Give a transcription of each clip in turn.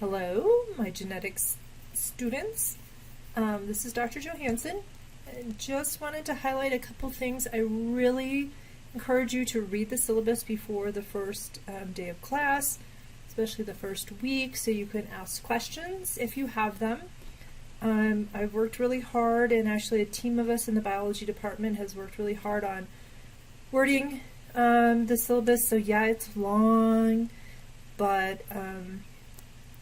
Hello, my genetics students. This is Dr. Johansson. And just wanted to highlight a couple things. I really encourage you to read the syllabus before the first day of class, especially the first week, so you can ask questions if you have them. I've worked really hard, and actually a team of us in the biology department has worked really hard on wording the syllabus. So yeah, it's long, but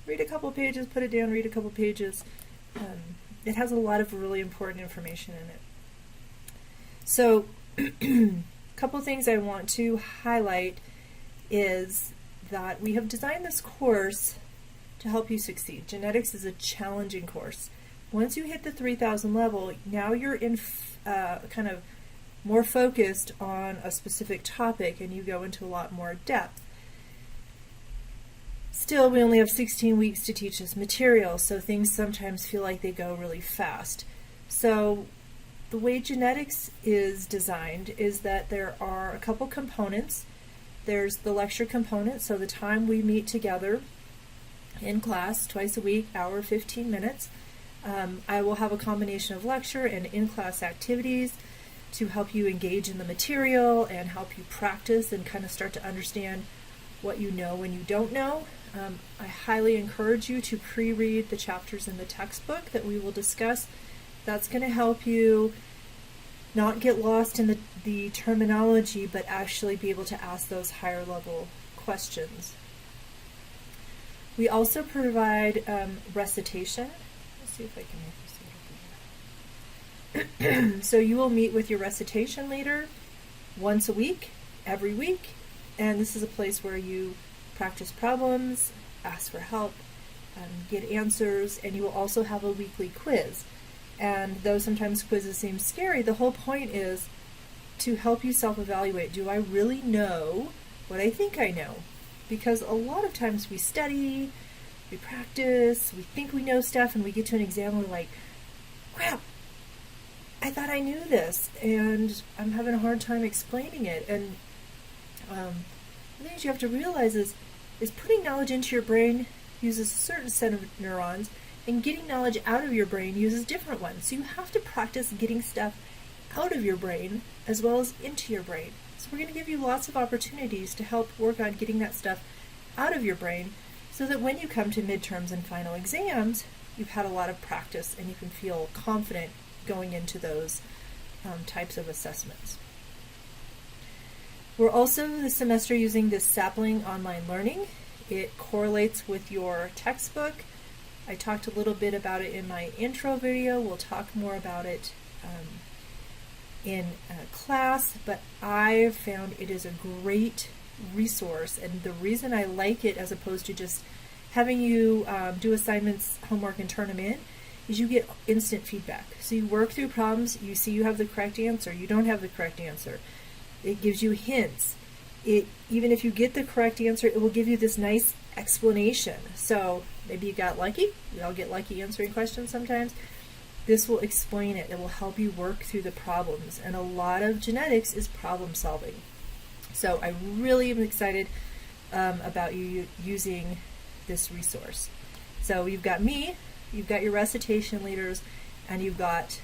read a couple pages, put it down, read a couple pages. It has a lot of really important information in it. So a couple things I want to highlight is that we have designed this course to help you succeed. Genetics is a challenging course. Once you hit the 3000 level, now you're in kind of more focused on a specific topic and you go into a lot more depth. Still, we only have 16 weeks to teach this material, so things sometimes feel like they go really fast. So the way genetics is designed is that there are a couple components. There's the lecture component, so the time we meet together in class twice a week, hour, 15 minutes. I will have a combination of lecture and in-class activities to help you engage in the material and help you practice and kind of start to understand what you know when you don't know. I highly encourage you to pre-read the chapters in the textbook that we will discuss. That's going to help you not get lost in the terminology, but actually be able to ask those higher level questions. We also provide recitation. Let's see if I can make this a little bigger. So you will meet with your recitation leader once a week, every week, and this is a place where you practice problems, ask for help, get answers, and you will also have a weekly quiz. And though sometimes quizzes seem scary, the whole point is to help you self-evaluate. Do I really know what I think I know? Because a lot of times we study, we practice, we think we know stuff, and we get to an exam and we're like, crap, I thought I knew this, and I'm having a hard time explaining it. And the things you have to realize is putting knowledge into your brain uses a certain set of neurons, and getting knowledge out of your brain uses different ones. So you have to practice getting stuff out of your brain as well as into your brain. So we're going to give you lots of opportunities to help work on getting that stuff out of your brain so that when you come to midterms and final exams, you've had a lot of practice and you can feel confident going into those types of assessments. We're also this semester using this Sapling online learning. It correlates with your textbook. I talked a little bit about it in my intro video. We'll talk more about it in class, but I've found it is a great resource, and the reason I like it as opposed to just having you do assignments, homework, and turn them in is you get instant feedback. So you work through problems, you see you have the correct answer, you don't have the correct answer. It gives you hints. Even if you get the correct answer, it will give you this nice explanation. So maybe you got lucky. We all get lucky answering questions sometimes. This will explain it. It will help you work through the problems. And a lot of genetics is problem solving. So I really am excited about you using this resource. So you've got me, you've got your recitation leaders, and you've got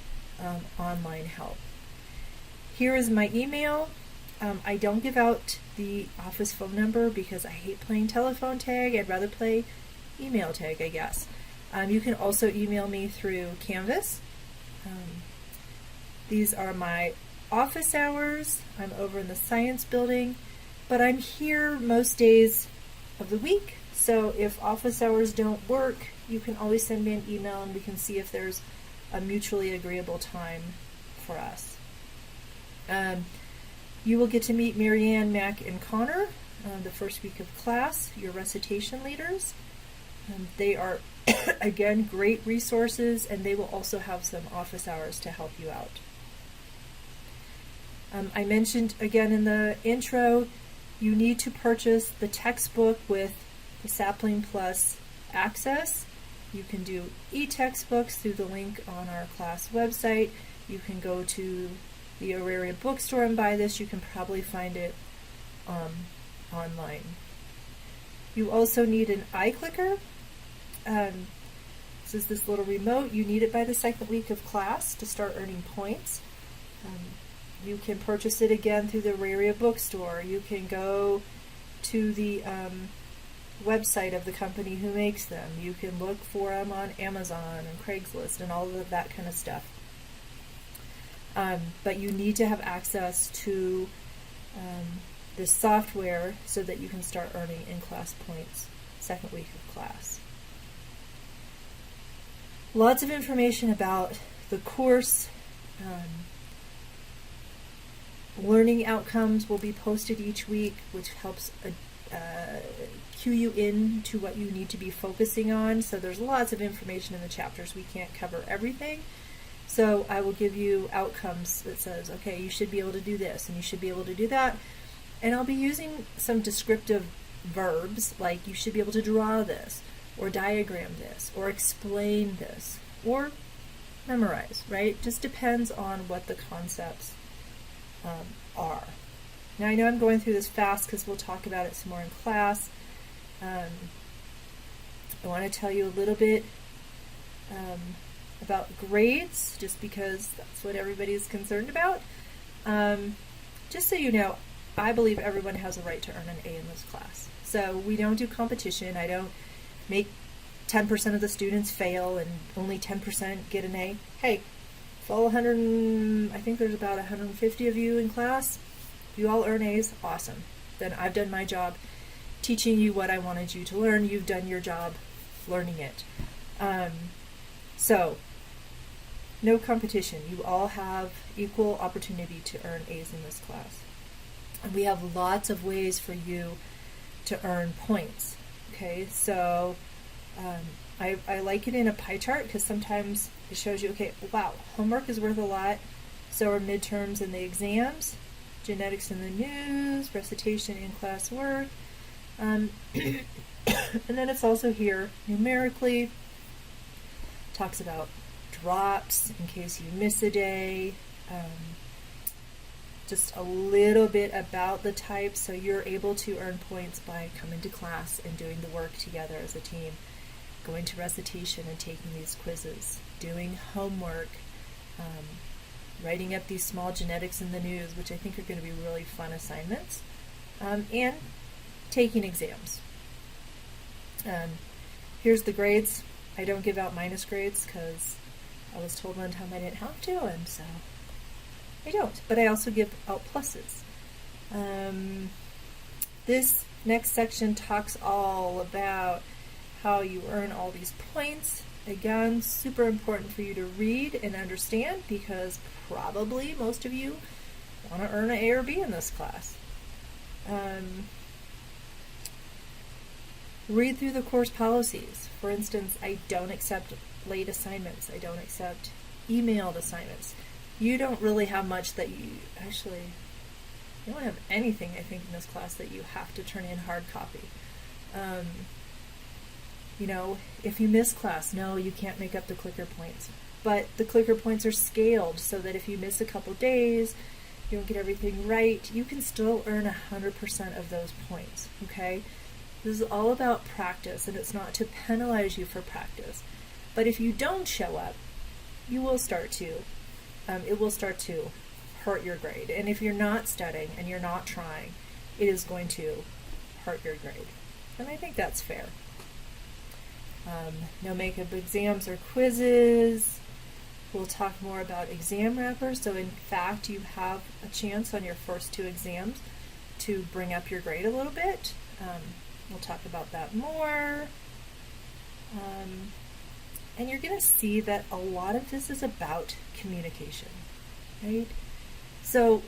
online help. Here is my email. I don't give out the office phone number because I hate playing telephone tag. I'd rather play email tag, I guess. You can also email me through Canvas. These are my office hours. I'm over in the science building, but I'm here most days of the week. So if office hours don't work, you can always send me an email and we can see if there's a mutually agreeable time for us. You will get to meet Marianne, Mac, and Connor the first week of class, your recitation leaders. They are, again, great resources, and they will also have some office hours to help you out. I mentioned, again, in the intro, you need to purchase the textbook with the Sapling Plus access. You can do e-textbooks through the link on our class website. You can go to the Auraria bookstore and buy this. You can probably find it online. You also need an iClicker This is this little remote. You need it by the second week of class to start earning points. You can purchase it again through the Raria bookstore. You can go to the website of the company who makes them. You can look for them on Amazon and Craigslist and all of that kind of stuff. But you need to have access to this software so that you can start earning in-class points second week of class. Lots of information about the course. Learning outcomes will be posted each week, which helps cue you in to what you need to be focusing on. So there's lots of information in the chapters. We can't cover everything. So I will give you outcomes that says, okay, you should be able to do this and you should be able to do that. And I'll be using some descriptive verbs like you should be able to draw this or diagram this or explain this or memorize, right? Just depends on what the concepts are. Now I know I'm going through this fast because we'll talk about it some more in class. I want to tell you a little bit about grades, just because that's what everybody's concerned about. Just so you know, I believe everyone has a right to earn an A in this class. So we don't do competition. I don't make 10% of the students fail and only 10% get an A. Hey, if all 100, I think there's about 150 of you in class, you all earn A's, awesome. Then I've done my job teaching you what I wanted you to learn. You've done your job learning it. So, no competition. You all have equal opportunity to earn A's in this class. And we have lots of ways for you to earn points. Okay, so I like it in a pie chart because sometimes it shows you, okay, wow, homework is worth a lot. So are midterms and the exams, genetics in the news, recitation in class work. And then it's also here numerically, talks about drops in case you miss a day, just a little bit about the types, so you're able to earn points by coming to class and doing the work together as a team, going to recitation and taking these quizzes, doing homework, writing up these small genetics in the news, which I think are going to be really fun assignments, and taking exams. Here's the grades. I don't give out minus grades because I was told one time I didn't have to, and so I don't. But I also give out pluses. This next section talks all about how you earn all these points. Again, super important for you to read and understand because probably most of you want to earn an A or B in this class. Read through the course policies. For instance, I don't accept late assignments. I don't accept emailed assignments. You don't really have much that you don't have anything, I think, in this class that you have to turn in hard copy. If you miss class, no, you can't make up the clicker points. But the clicker points are scaled so that if you miss a couple days, you don't get everything right, you can still earn 100% of those points, okay? This is all about practice, and it's not to penalize you for practice. But if you don't show up, it will start to hurt your grade. And if you're not studying and you're not trying, it is going to hurt your grade. And I think that's fair. No makeup exams or quizzes. We'll talk more about exam wrappers. So in fact, you have a chance on your first two exams to bring up your grade a little bit. We'll talk about that more. And you're going to see that a lot of this is about communication, right? So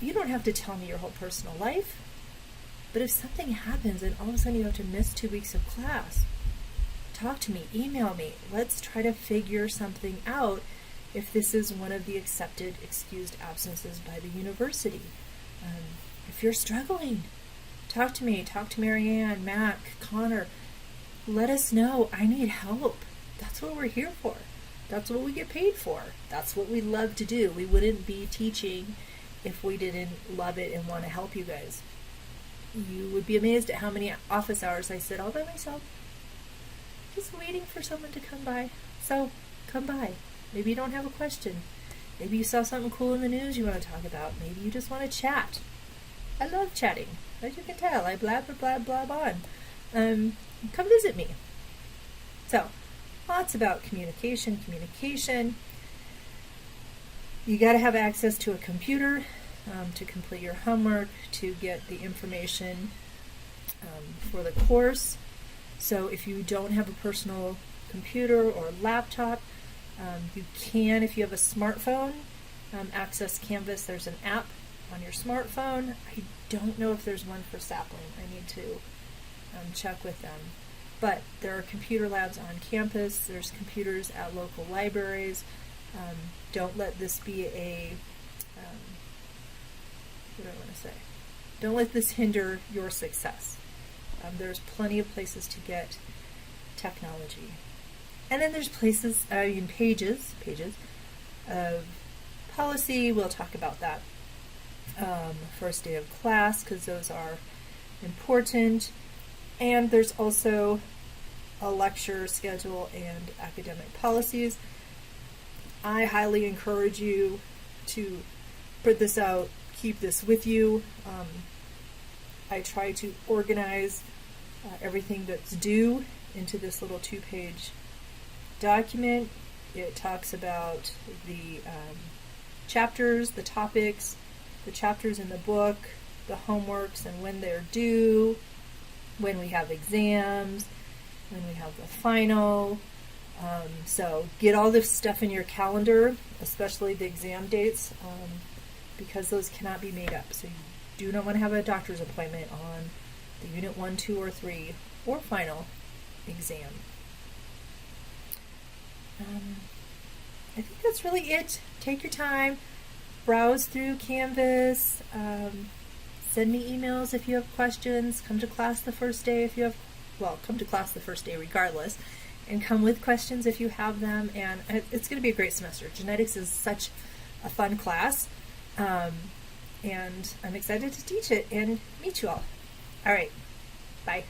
you don't have to tell me your whole personal life, but if something happens and all of a sudden you have to miss 2 weeks of class, talk to me, email me. Let's try to figure something out if this is one of the accepted excused absences by the university. If you're struggling, talk to me, talk to Marianne, Mac, Connor. Let us know. I need help. That's what we're here for. That's what we get paid for. That's what we love to do. We wouldn't be teaching if we didn't love it and want to help you guys. You would be amazed at how many office hours I sit all by myself. just waiting for someone to come by. So come by. Maybe you don't have a question. Maybe you saw something cool in the news you want to talk about. Maybe you just want to chat. I love chatting. As you can tell, I blab, blab, blab on. Come visit me. So, lots about communication. You got to have access to a computer to complete your homework, to get the information for the course. So if you don't have a personal computer or laptop, you can, if you have a smartphone, access Canvas. There's an app on your smartphone. I don't know if there's one for Sapling. I need to check with them. But there are computer labs on campus. There's computers at local libraries. Don't let this be a, what do I want to say? Don't let this hinder your success. There's plenty of places to get technology. And then there's pages of policy. We'll talk about that first day of class, because those are important. And there's also a lecture schedule and academic policies. I highly encourage you to print this out, keep this with you. I try to organize everything that's due into this little 2-page document. It talks about the chapters, the topics, the chapters in the book, the homeworks and when they're due, when we have exams, when we have the final. So get all this stuff in your calendar, especially the exam dates, because those cannot be made up. So you do not want to have a doctor's appointment on the Unit 1, 2, or 3, or final exam. I think that's really it. Take your time, browse through Canvas, send me emails if you have questions, come to class the first day if you have, come to class the first day regardless, and come with questions if you have them, and it's going to be a great semester. Genetics is such a fun class, and I'm excited to teach it and meet you all. All right, bye.